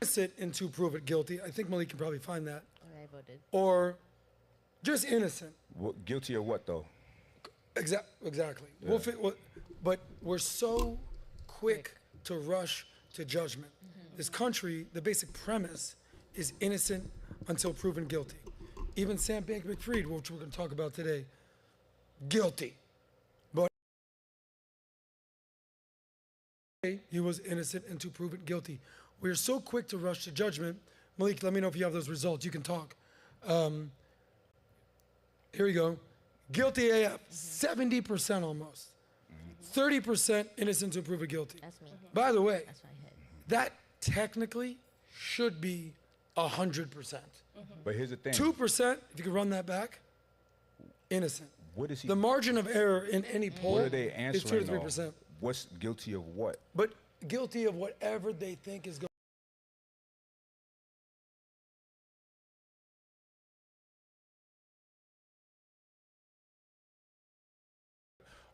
innocent until proven guilty. I think Malik can probably find that. I voted. Or just innocent. What, guilty of what though? Exactly. Yeah. But we're so quick to rush to judgment. This country, the basic premise is innocent until proven guilty. Even Sam Bankman-Fried, which we're going to talk about today, guilty. But he was innocent until proven guilty. We're so quick to rush to judgment. Malik, let me know if you have those results. You can talk. Here we go. Guilty AF, 70% almost. 30% innocent until proven guilty. That's me. By the way, That's what I had. that technically should be 100%. But here's the thing. 2%, if you could run that back, innocent. What is he? The margin of error in any poll What are they is 2 answering? to 3%. Though? What's guilty of what? But guilty of whatever they think is going.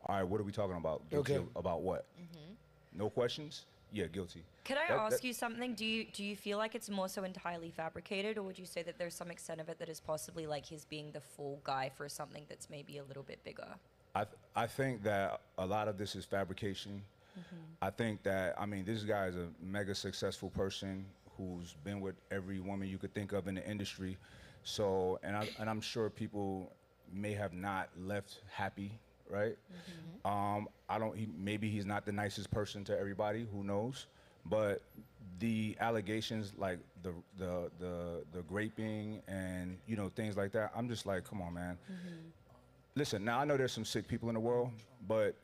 All right, what are we talking about? Guilty Okay. about what? No questions? Yeah, guilty. Could I That- ask that- you something? Do you feel like it's more so entirely fabricated, or would you say that there's some extent of it that is possibly like he's being the fall guy for something that's maybe a little bit bigger? I think that a lot of this is fabrication. I think that, I mean, this guy is a mega successful person who's been with every woman you could think of in the industry. So, and I'm sure people may have not left happy, right? Maybe he's not the nicest person to everybody, who knows? But the allegations like the raping and, you know, things like that, I'm just like, come on, man. Listen, now I know there's some sick people in the world, but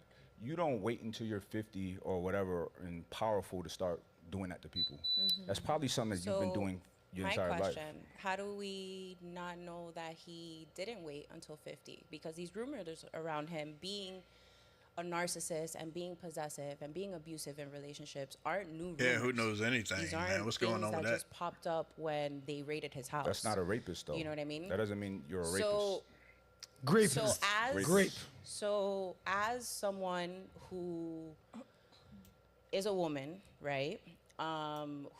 you don't wait until you're 50 or whatever and powerful to start doing that to people. That's probably something that you've been doing your entire My life. question, how do we not know that he didn't wait until 50? Because these rumors around him being a narcissist and being possessive and being abusive in relationships aren't new rumors. Yeah, who knows anything, These man? aren't What's going things on with that that? just popped up when they raided his house. That's not a rapist, though. You know what I mean? That doesn't mean you're a rapist. So, Grapist. Grape. So as someone who is a woman, right,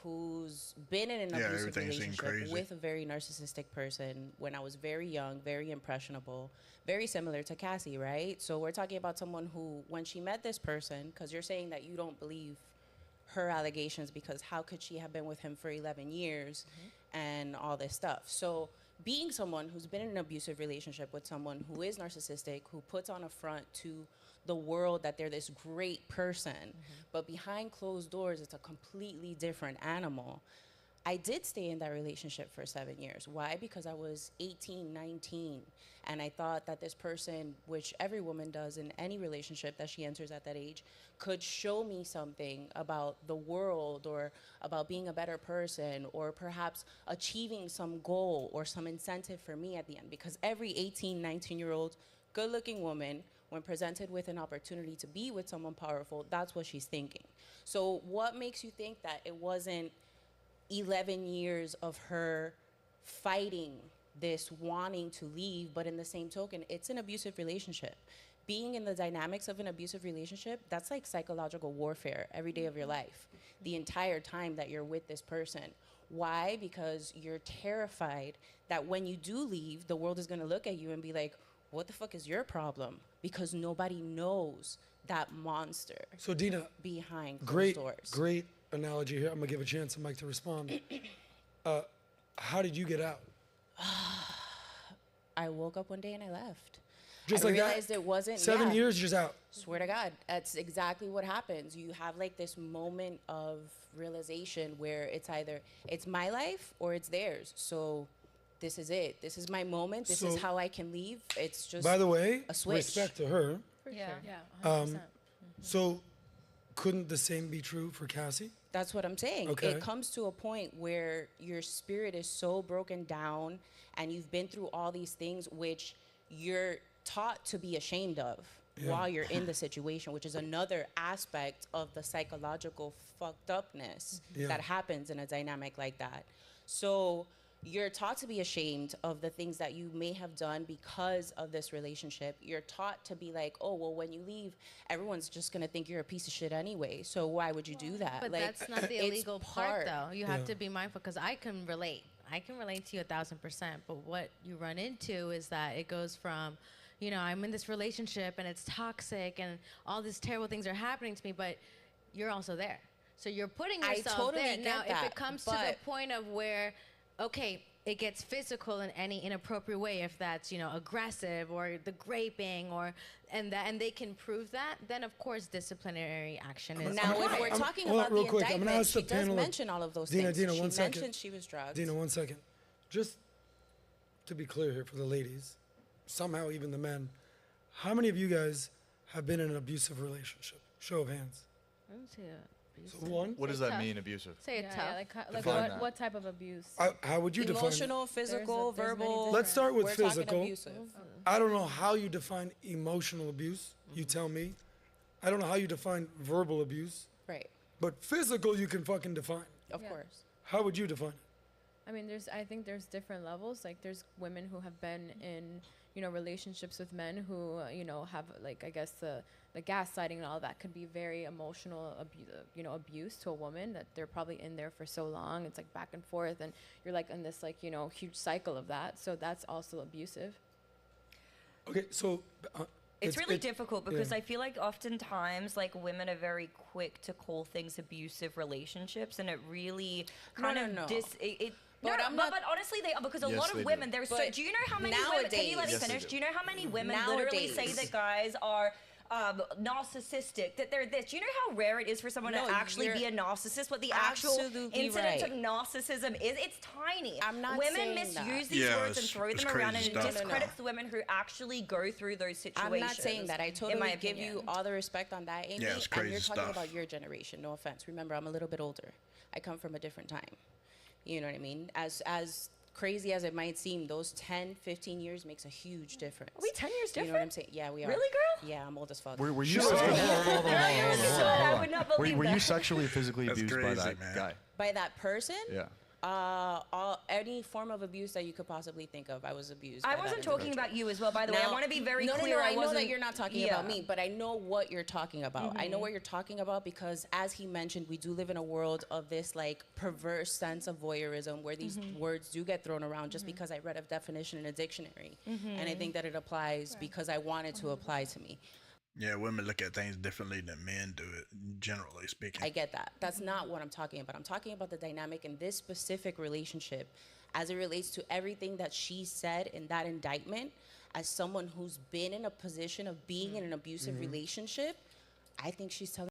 who's been in an abusive everything seemed relationship crazy. with a very narcissistic person when I was very young, very impressionable, very similar to Cassie, right? So we're talking about someone who, when she met this person, because you're saying that you don't believe her allegations because how could she have been with him for 11 years and all this stuff. So being someone who's been in an abusive relationship with someone who is narcissistic, who puts on a front to the world that they're this great person, but behind closed doors, it's a completely different animal. I did stay in that relationship for 7 years. Why? Because I was 18, 19, and I thought that this person, which every woman does in any relationship that she enters at that age, could show me something about the world or about being a better person or perhaps achieving some goal or some incentive for me at the end. Because every 18, 19-year-old good-looking woman, when presented with an opportunity to be with someone powerful, that's what she's thinking. So what makes you think that it wasn't 11 years of her fighting this wanting to leave, but in the same token, it's an abusive relationship. Being in the dynamics of an abusive relationship, that's like psychological warfare every day of your life, the entire time that you're with this person. Why? Because you're terrified that when you do leave, the world is gonna look at you and be like, what the fuck is your problem? Because nobody knows that monster So Dina, behind closed doors. great analogy here. I'm gonna give a chance to Mike to respond. How did you get out? I woke up one day and I left. Just I like that? realized it wasn't 7 yeah. years, just out. Swear to God, that's exactly what happens. You have like this moment of realization where it's either it's my life or it's theirs. So this is it. This is my moment. This is So- how I can leave. It's just By the way, a switch. respect to her. Yeah. Yeah, 100%. So couldn't the same be true for Cassie? That's what I'm saying. Okay. It comes to a point where your spirit is so broken down and you've been through all these things which you're taught to be ashamed of while you're in the situation, which is another aspect of the psychological fucked upness Yeah. that happens in a dynamic like that. So you're taught to be ashamed of the things that you may have done because of this relationship. You're taught to be like, oh, well, when you leave, everyone's just going to think you're a piece of shit anyway. So why would you do that? But like, that's not the it's illegal part, though. You have to be mindful, because I can relate. I can relate to you 1,000%. But what you run into is that it goes from, you know, I'm in this relationship and it's toxic and all these terrible things are happening to me, but you're also there. So you're putting yourself totally there. get Now, if that, it comes to the point of where, okay, it gets physical in any inappropriate way, if that's, you know, aggressive or the graping and they can prove that, then of course disciplinary action is now, if we're talking about the real quick, I'm gonna indictment, ask she the does panel of- mention all of those Dina, things. Dina, She one second. mentioned she was drugged. Dina, 1 second. Just to be clear here for the ladies, somehow even the men, how many of you guys have been in an abusive relationship? Show of hands. I don't see it. So one. What does that mean, abusive? Say it tough. Like Define that. what type of abuse? How would you define it? Emotional, physical, There's many verbal. Let's start with We're physical. talking abusive. I don't know how you define emotional abuse. You tell me. I don't know how you define verbal abuse. Right, But physical, you can fucking define. of Yeah. course. How would you define it? I mean, I think there's different levels. Like, there's women who have been in, you know, relationships with men who, you know, have, like, I guess the gaslighting and all that could be very emotional, abuse to a woman, that they're probably in there for so long. It's like back and forth, and you're like in this, like, you know, huge cycle of that. So that's also abusive. Okay, so It's really difficult because yeah. I feel like oftentimes like women are very quick to call things abusive relationships, and it really kind of no. But, But I'm not- but honestly they are, because a Yes, lot they of do. women, there's so, But do you know how many women, can you let me nowadays- Yes, they finish? do. Do you know how many women literally say Nowadays. that guys are narcissistic, that they're this? Do you know how rare it is for someone No, to actually you're be a narcissist? What the actual absolutely incidence right. of narcissism is? It's tiny. I'm not women saying misuse that. these Yeah, words and it's- throw it's them around, and crazy it stuff. discredits the women who actually go through those situations. I'm not saying that. I in totally my give opinion. you all the respect on that, Amy. Yeah, it's and crazy you're talking stuff. about your generation. No offense. Remember, I'm a little bit older. I come from a different time. You know what I mean? As crazy as it might seem, those 10, 15 years makes a huge difference. Are we 10 years You know what I'm different? saying? Yeah, we are. Really, girl? Yeah, I'm old as fuck. Were you? Girl, you're so I would not believe Were you that. sexually, physically That's abused by crazy, that man. guy? By that person? Yeah. Any form of abuse that you could possibly think of, I was abused. I by that wasn't talking individual. about you as well, by the way. I Now- want to be very no, clear. No, I know wasn't. that you're not talking yeah. about me, but I know what you're talking about. I know what you're talking about because, as he mentioned, we do live in a world of this like perverse sense of voyeurism where these words do get thrown around just because I read a definition in a dictionary, and I think that it applies because I want it to apply to me. Yeah, women look at things differently than men do it, generally speaking. I get that. That's not what I'm talking about. I'm talking about the dynamic in this specific relationship as it relates to everything that she said in that indictment. As someone who's been in a position of being in an abusive relationship, I think she's telling